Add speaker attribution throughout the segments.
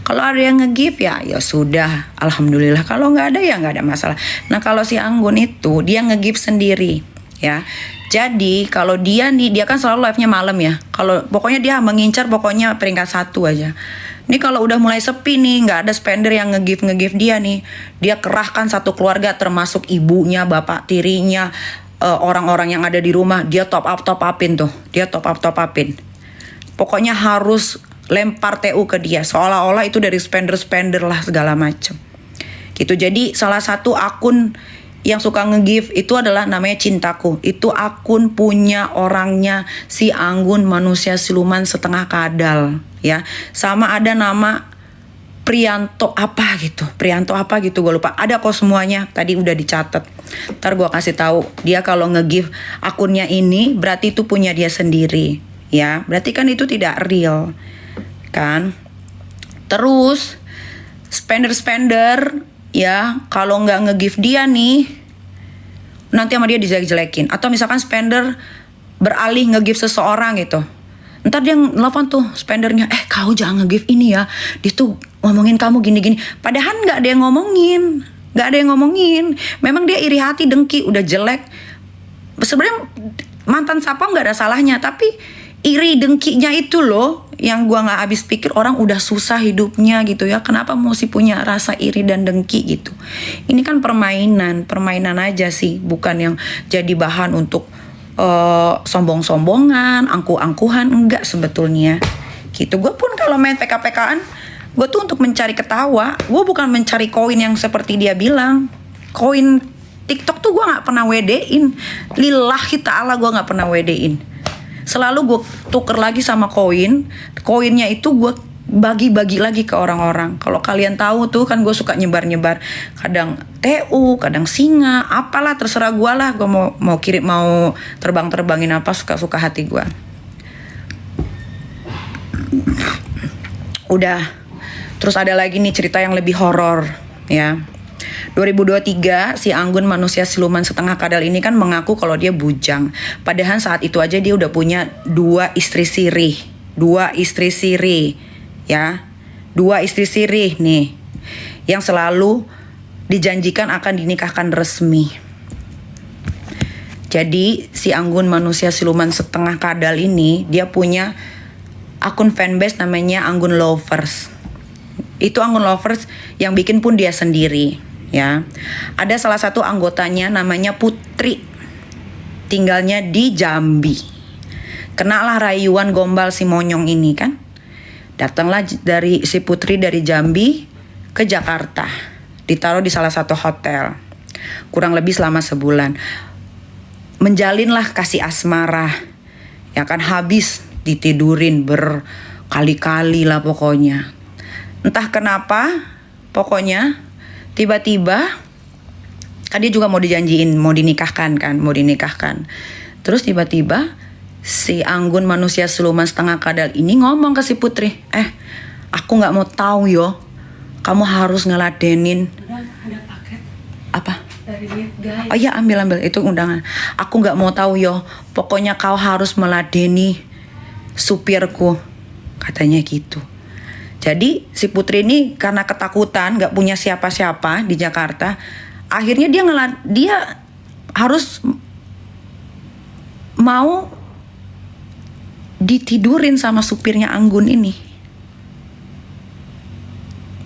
Speaker 1: Kalau ada yang nge-give ya sudah, alhamdulillah. Kalau nggak ada ya nggak ada masalah. Nah kalau si Anggun itu dia nge-give sendiri ya. Jadi kalau dia nih, dia kan selalu live-nya malam ya. Kalau pokoknya dia mengincar pokoknya peringkat 1 aja. Ini kalau udah mulai sepi nih, nggak ada spender yang nge-give dia nih, dia kerahkan satu keluarga termasuk ibunya, bapak tirinya, orang-orang yang ada di rumah, dia top upin tuh, dia top upin. Pokoknya harus lempar TU ke dia, seolah-olah itu dari spender lah segala macem. Gitu. Jadi salah satu akun yang suka nge-give itu adalah namanya Cintaku. Itu akun punya orangnya si Anggun manusia siluman setengah kadal ya. Sama ada nama Prianto apa gitu gue lupa. Ada kok semuanya, tadi udah dicatat. Ntar gue kasih tahu. Dia kalau nge-give akunnya ini berarti itu punya dia sendiri ya. Berarti kan itu tidak real kan. Terus spender ya, kalau nggak nge-give dia nih, nanti sama dia dijelek-jelekin. Atau misalkan spender beralih nge-give seseorang gitu, ntar dia nelfon tuh spendernya, kau jangan nge-give ini ya, dia tuh ngomongin kamu gini-gini. Padahal nggak ada yang ngomongin, memang dia iri hati, dengki, udah jelek. Sebenarnya mantan sapam nggak ada salahnya, tapi iri dengkinya itu loh yang gua nggak habis pikir. Orang udah susah hidupnya gitu ya, kenapa mesti punya rasa iri dan dengki gitu. Ini kan permainan aja sih, bukan yang jadi bahan untuk sombong-sombongan, angkuh-angkuhan, enggak sebetulnya gitu. Gue pun kalau main PK-PKan, gue tuh untuk mencari ketawa, gue bukan mencari koin yang seperti dia bilang. Koin TikTok tuh gue nggak pernah wedein, lillahi ta'ala gue nggak pernah wedein. Selalu gue tuker lagi sama koinnya itu gue bagi-bagi lagi ke orang-orang. Kalau kalian tahu tuh kan gue suka nyebar-nyebar, kadang TU, kadang singa, apalah terserah gue lah. Gue mau kirim, mau terbangin apa, suka-suka hati gue. Udah. Terus ada lagi nih cerita yang lebih horor ya. 2023 si Anggun manusia siluman setengah kadal ini kan mengaku kalau dia bujang. Padahal saat itu aja dia udah punya 2 istri sirih ya. 2 istri sirih nih yang selalu dijanjikan akan dinikahkan resmi. Jadi si Anggun manusia siluman setengah kadal ini dia punya akun fanbase namanya Anggun Lovers. Itu Anggun Lovers yang bikin pun dia sendiri ya. Ada salah satu anggotanya namanya Putri, tinggalnya di Jambi. Kenalah rayuan gombal si monyong ini kan. Datanglah dari si Putri dari Jambi ke Jakarta, ditaruh di salah satu hotel kurang lebih selama sebulan. Menjalinlah kasih asmara ya kan, habis ditidurin berkali-kali lah pokoknya. Entah kenapa pokoknya tiba-tiba kan dia juga mau dijanjiin mau dinikahkan. Terus tiba-tiba si Anggun manusia siluman setengah kadal ini ngomong ke si Putri, aku nggak mau tahu yo, kamu harus ngeladenin.
Speaker 2: Ada paket
Speaker 1: apa
Speaker 2: dari dia, guys.
Speaker 1: Oh iya, ambil itu undangan. Aku nggak mau tahu yo, pokoknya kau harus meladeni supirku, katanya gitu. Jadi si Putri ini karena ketakutan gak punya siapa-siapa di Jakarta, akhirnya dia harus mau ditidurin sama supirnya Anggun ini.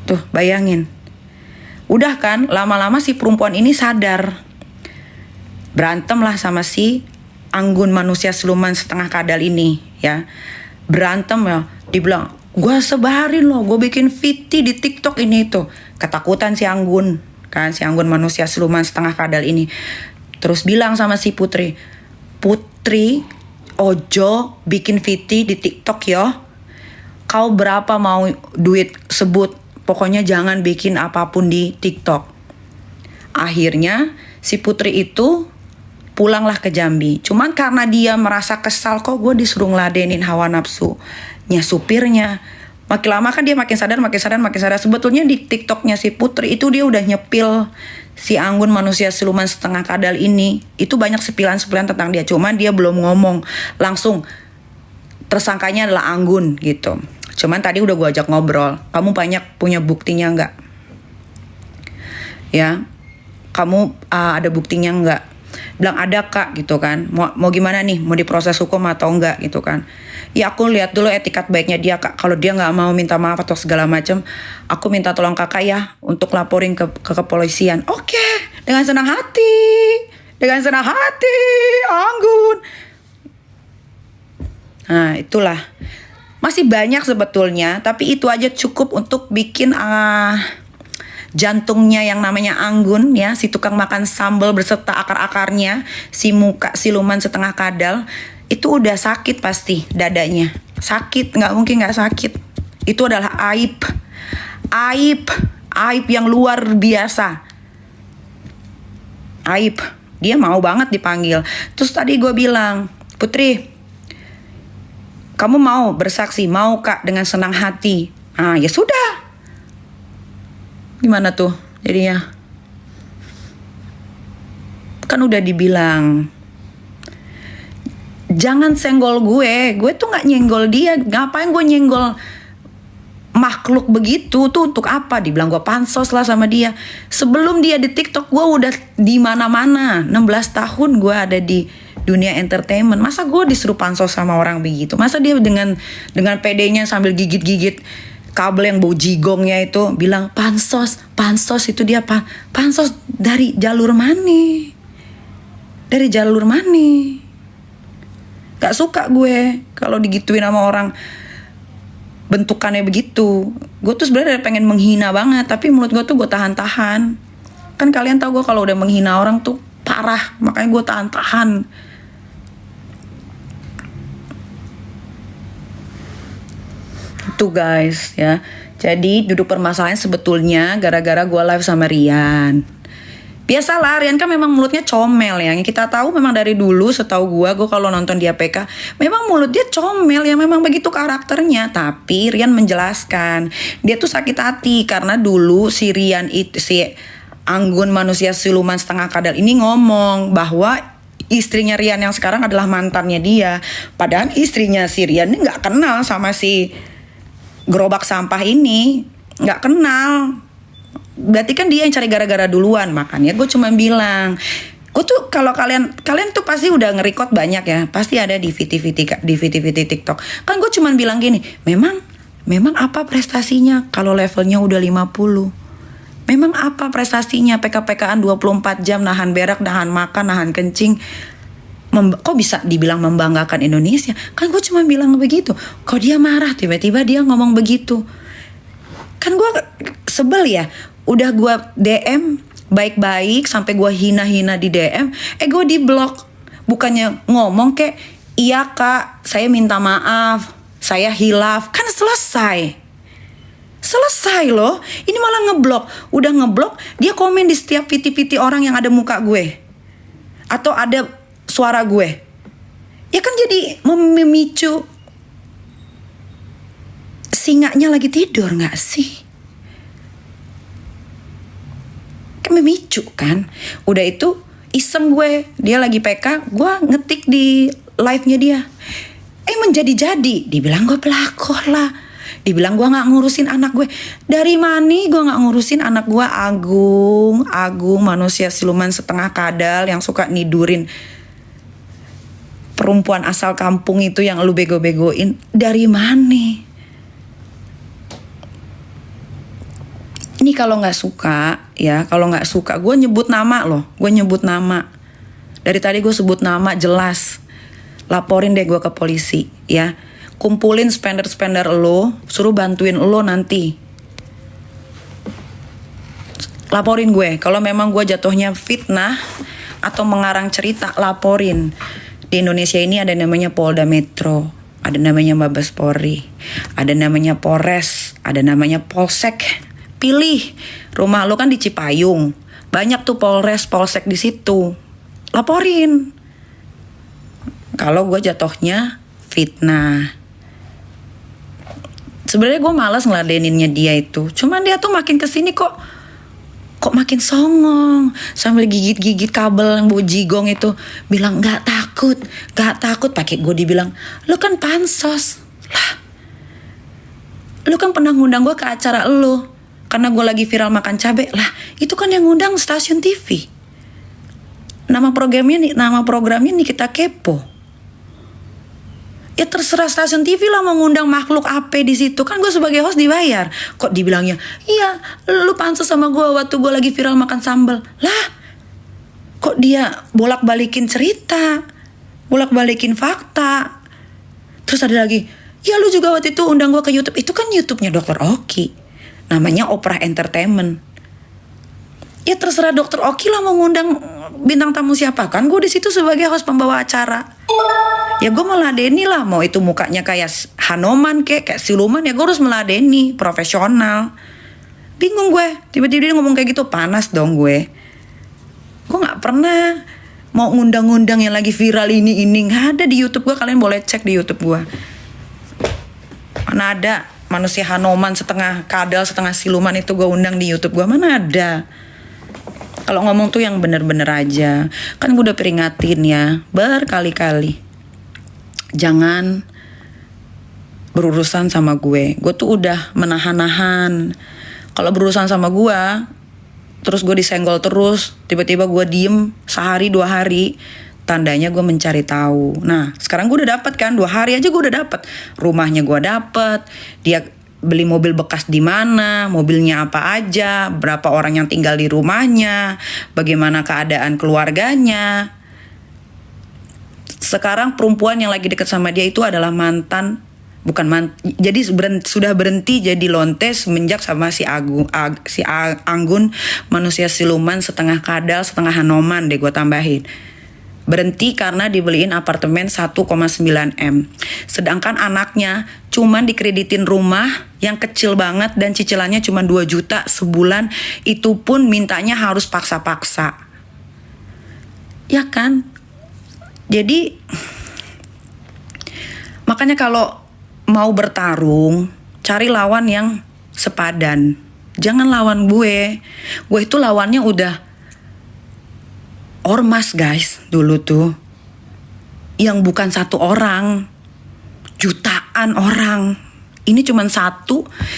Speaker 1: Tuh bayangin. Udah kan, lama-lama si perempuan ini sadar, berantem lah sama si Anggun manusia siluman setengah kadal ini ya. Berantem ya, dibilang, gue sebarin loh, gue bikin VT di TikTok ini itu. Ketakutan si Anggun kan, si Anggun manusia siluman setengah kadal ini. Terus bilang sama si Putri, ojo bikin VT di TikTok yo. Kau berapa mau duit sebut, pokoknya jangan bikin apapun di TikTok. Akhirnya si Putri itu pulanglah ke Jambi. Cuman karena dia merasa kesal, kok gue disuruh ngeladenin hawa nafsunya supirnya. Makin lama kan dia makin sadar. Sebetulnya di TikToknya si Putri itu dia udah nyepil si Anggun manusia siluman setengah kadal ini. Itu banyak sepilan-sepilan tentang dia. Cuman dia belum ngomong langsung, tersangkanya adalah Anggun gitu. Cuman tadi udah gue ajak ngobrol. Kamu banyak punya buktinya nggak? Ya, kamu ada buktinya nggak? Bilang ada kak gitu kan. Mau gimana nih? Mau diproses hukum atau enggak gitu kan? Ya aku lihat dulu etikat baiknya dia kak. Kalau dia nggak mau minta maaf atau segala macam, aku minta tolong kakak ya untuk laporin ke kepolisian. Oke, dengan senang hati, Anggun. Nah itulah. Masih banyak sebetulnya, tapi itu aja cukup untuk bikin jantungnya yang namanya Anggun ya, si tukang makan sambal berserta akar-akarnya, si muka siluman setengah kadal, itu udah sakit pasti dadanya. Sakit, nggak mungkin nggak sakit. Itu adalah aib yang luar biasa. Aib. Dia mau banget dipanggil. Terus tadi gue bilang, Putri, kamu mau bersaksi? Mau kak, dengan senang hati. Ah ya sudah. Gimana tuh jadinya? Kan udah dibilang, jangan senggol gue tuh gak nyenggol dia. Ngapain gue nyenggol makhluk begitu tuh, untuk apa? Dibilang gue pansos lah sama dia. Sebelum dia di TikTok gue udah di mana-mana. 16 tahun gue ada di dunia entertainment. Masa gue disuruh pansos sama orang begitu? Masa dia dengan pedenya sambil gigit-gigit kabel yang bau jigongnya itu bilang pansos itu dia pansos dari jalur mana? Dari jalur mana? Gak suka gue kalau digituin sama orang bentukannya begitu. Gue tuh sebenarnya pengen menghina banget, tapi mulut gue tuh gue tahan-tahan. Kan kalian tahu gue kalau udah menghina orang tuh parah, makanya gue tahan-tahan. Itu guys ya. Jadi duduk permasalahan sebetulnya gara-gara gue live sama Rian. Biasalah, Rian kan memang mulutnya comel ya. Yang kita tahu memang dari dulu, setahu gue kalau nonton dia PK, memang mulut dia comel ya, memang begitu karakternya. Tapi Rian menjelaskan, dia tuh sakit hati karena dulu si Rian itu, si Anggun manusia siluman setengah kadal ini ngomong bahwa istrinya Rian yang sekarang adalah mantannya dia. Padahal istrinya si Rian ini nggak kenal sama si gerobak sampah ini, nggak kenal. Berarti kan dia yang cari gara-gara duluan. Makanya gue cuma bilang, gue tuh kalau kalian tuh pasti udah nge-record banyak ya, pasti ada di VT TikTok. Kan gue cuma bilang gini, memang apa prestasinya kalau levelnya udah 50? Memang apa prestasinya PK-PKan 24 jam nahan berak, nahan makan, nahan kencing? Kok bisa dibilang membanggakan Indonesia? Kan gue cuma bilang begitu. Kok dia marah tiba-tiba dia ngomong begitu? Kan gue sebel ya. Udah gue DM baik-baik sampai gue hina-hina di DM, gue di blok. Bukannya ngomong kayak, iya kak, saya minta maaf, saya hilaf. Kan selesai loh. Ini malah ngeblok. Udah ngeblok, dia komen di setiap VT orang yang ada muka gue atau ada suara gue. Ya kan jadi memicu singanya lagi tidur gak sih? Kan memicu kan. Udah itu iseng gue, dia lagi PK, gue ngetik di live-nya dia. Menjadi-jadi, dibilang gue pelakor lah. Dibilang gue gak ngurusin anak gue. Dari mana gue gak ngurusin anak gue? Agung manusia siluman setengah kadal yang suka nidurin perempuan asal kampung itu yang lu bego-begoin. Dari mana? Ini kalau nggak suka ya, kalau nggak suka gue nyebut nama loh, gue nyebut nama. Dari tadi gue sebut nama jelas. Laporin deh gue ke polisi ya. Kumpulin spender lo, suruh bantuin lo nanti. Laporin gue, kalau memang gue jatuhnya fitnah atau mengarang cerita, laporin. Di Indonesia ini ada namanya Polda Metro, ada namanya Mabes Polri, ada namanya Polres, ada namanya Polsek. Pilih, rumah lo kan di Cipayung, banyak tuh Polres, Polsek di situ. Laporin. Kalau gue jatuhnya fitnah. Sebenarnya gue malas ngeladeninnya dia itu. Cuman dia tuh makin kesini kok makin songong, sambil gigit-gigit kabel yang bau jigong itu. Bilang gak takut. Pakai gue dibilang, lo kan pansos lah. Lu kan pernah ngundang gue ke acara lu karena gue lagi viral makan cabai. Lah itu kan yang ngundang stasiun TV. Nama programnya Nikita Kepo. Ya terserah stasiun TV lah mau ngundang makhluk apa di situ. Kan gue sebagai host dibayar. Kok dibilangnya, iya lu pansos sama gue waktu gue lagi viral makan sambal. Lah kok dia bolak-balikin cerita, bolak-balikin fakta. Terus ada lagi, ya lu juga waktu itu undang gue ke YouTube. Itu kan YouTube-nya Dr. Oki, namanya Oprah Entertainment. Ya terserah Dr. Oki lah mau ngundang bintang tamu siapa. Kan gue di situ sebagai host pembawa acara. Ya gue meladeni lah. Mau itu mukanya kayak Hanoman kayak siluman, ya gue harus meladeni, profesional. Bingung gue, tiba-tiba dia ngomong kayak gitu, panas dong gue. Gue gak pernah mau ngundang-ngundang yang lagi viral ini. Gak ada di YouTube gue, kalian boleh cek di YouTube gue. Mana ada manusia Hanoman setengah kadal setengah siluman itu gue undang di YouTube gue, mana ada. Kalau ngomong tuh yang bener-bener aja. Kan gue udah peringatin ya berkali-kali, jangan berurusan sama gue. Gue tuh udah menahan-nahan. Kalau berurusan sama gue, terus gue disenggol terus, tiba-tiba gue diem sehari 2 hari, tandanya gue mencari tahu. Nah sekarang gue udah dapet kan, 2 hari aja gue udah dapet. Rumahnya gue dapet, dia beli mobil bekas di mana, mobilnya apa aja, berapa orang yang tinggal di rumahnya, bagaimana keadaan keluarganya. Sekarang perempuan yang lagi deket sama dia itu adalah mantan, jadi sudah berhenti jadi lonte semenjak sama si Anggun, manusia siluman setengah kadal setengah Hanoman deh gue tambahin. Berhenti karena dibeliin apartemen 1,9 M. Sedangkan anaknya cuman dikreditin rumah yang kecil banget dan cicilannya cuma 2 juta sebulan. Itu pun mintanya harus paksa-paksa. Ya kan? Jadi makanya kalau mau bertarung, cari lawan yang sepadan. Jangan lawan gue. Gue itu lawannya udah ormas guys dulu tuh, yang bukan 1 orang, jutaan orang. Ini cuman 1,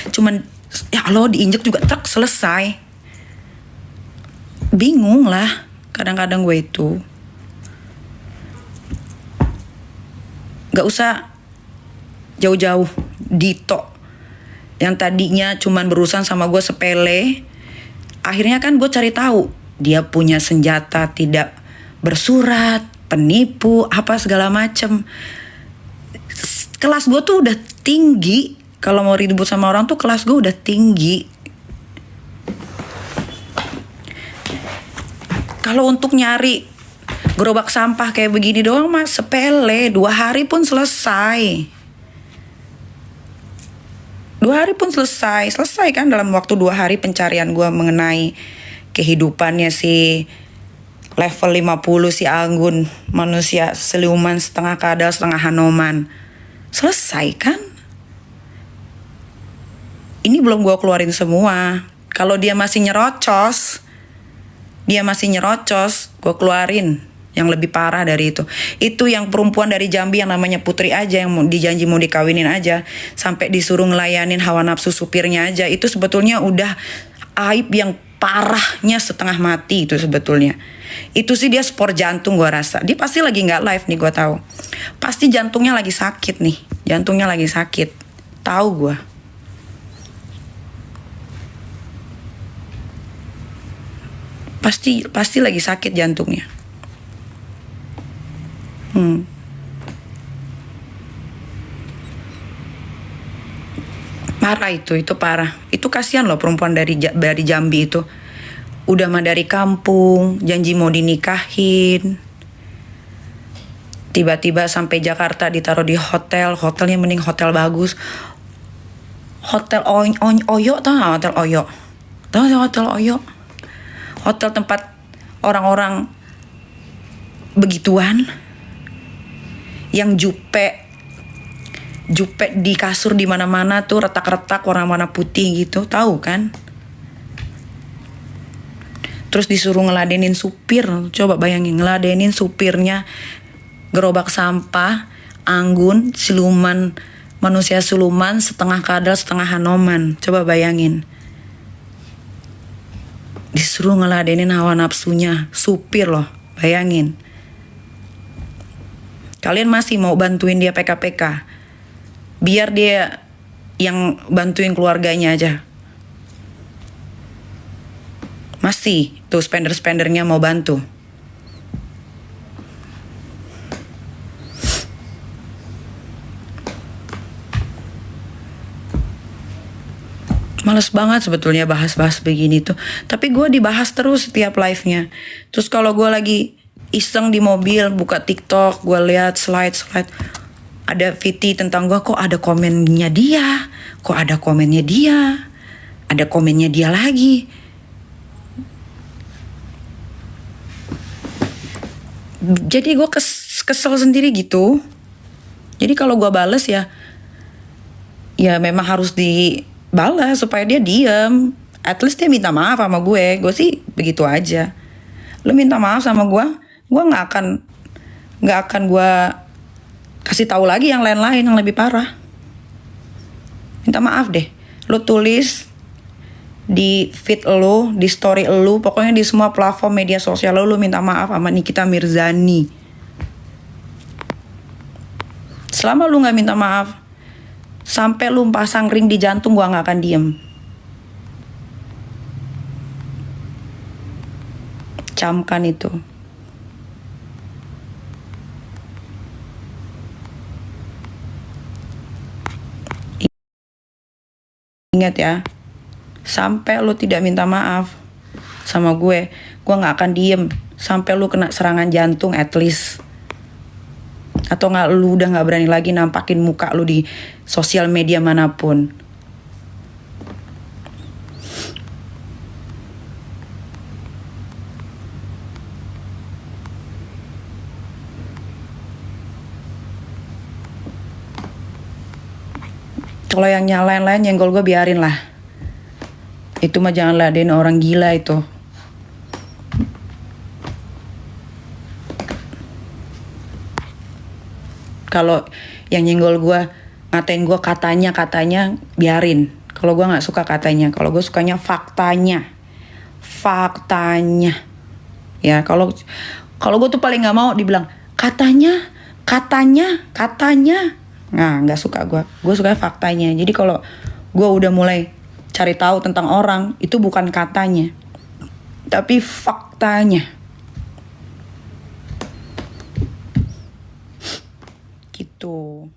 Speaker 1: cuman ya lo diinjek juga truk selesai. Bingung lah kadang-kadang gue itu. Gak usah jauh-jauh. Dito yang tadinya cuman berurusan sama gue sepele, akhirnya kan gue cari tahu dia punya senjata tidak bersurat, penipu, apa segala macem. Kelas gue tuh udah tinggi. Kalau mau ribut sama orang tuh kelas gue udah tinggi. Kalau untuk nyari gerobak sampah kayak begini doang mah sepele, 2 hari pun selesai. 2 hari pun selesai kan dalam waktu 2 hari pencarian gue mengenai kehidupannya si level 50 si Anggun, manusia siluman setengah kadal setengah Hanoman. Selesai kan? Ini belum gue keluarin semua. Kalau dia masih nyerocos, gue keluarin yang lebih parah dari itu. Itu yang perempuan dari Jambi yang namanya Putri aja, yang dijanji mau dikawinin aja, sampai disuruh ngelayanin hawa nafsu supirnya aja. Itu sebetulnya udah aib yang parahnya setengah mati itu sebetulnya. Itu sih dia spor jantung gue rasa. Dia pasti lagi gak live nih gue tahu. Pasti jantungnya lagi sakit nih. Jantungnya lagi sakit. Tahu gue. Pasti lagi sakit jantungnya. Parah itu parah. Itu kasihan loh perempuan dari Jambi itu. Udah mah dari kampung, janji mau dinikahin. Tiba-tiba sampai Jakarta ditaruh di hotelnya mending hotel bagus. Hotel Oyo, tau gak hotel Oyo? Tau gak hotel Oyo? Hotel tempat orang-orang begituan. Yang jupe di kasur di mana-mana tuh, retak-retak warna-warna putih gitu, tahu kan? Terus disuruh ngeladenin supir. Coba bayangin, ngeladenin supirnya gerobak sampah, Anggun, siluman manusia siluman, setengah kadal setengah hanoman. Coba bayangin, disuruh ngeladenin hawa nafsunya supir loh. Bayangin, kalian masih mau bantuin dia PK-PK, biar dia yang bantuin keluarganya aja. Masih tuh spender-spendernya mau bantu. Males banget sebetulnya bahas-bahas begini tuh. Tapi gue dibahas terus setiap live-nya. Terus kalau gue lagi iseng di mobil, buka TikTok, gue lihat slide-slide. Ada VT tentang gue, kok ada komennya dia. Kok ada komennya dia. Ada komennya dia lagi. Jadi gue kesel sendiri gitu. Jadi kalau gue bales ya memang harus dibalas supaya dia diem. At least dia minta maaf sama gue. Gue sih begitu aja. Lu minta maaf sama gue nggak akan gue kasih tahu lagi yang lain-lain yang lebih parah. Minta maaf deh. Lu tulis di feed lu, di story lu, pokoknya di semua platform media sosial lu minta maaf sama Nikita Mirzani. Selama lu nggak minta maaf, sampai lu pasang ring di jantung, gua nggak akan diem. Camkan itu. Ingat ya, sampai lu tidak minta maaf sama gue nggak akan diem sampai lu kena serangan jantung at least. Atau lu udah nggak berani lagi nampakin muka lu di sosial media manapun. Kalau yang lain-lain nyenggol gue biarin lah. Itu mah jangan ladenin orang gila itu. Kalau yang nyenggol gue, ngatain gue katanya biarin. Kalau gue nggak suka katanya, kalau gue sukanya faktanya. Ya kalau gue tuh paling nggak mau dibilang katanya. Nah, nggak suka gue. Gue suka faktanya. Jadi kalau gue udah mulai cari tahu tentang orang, itu bukan katanya, tapi faktanya. Gitu.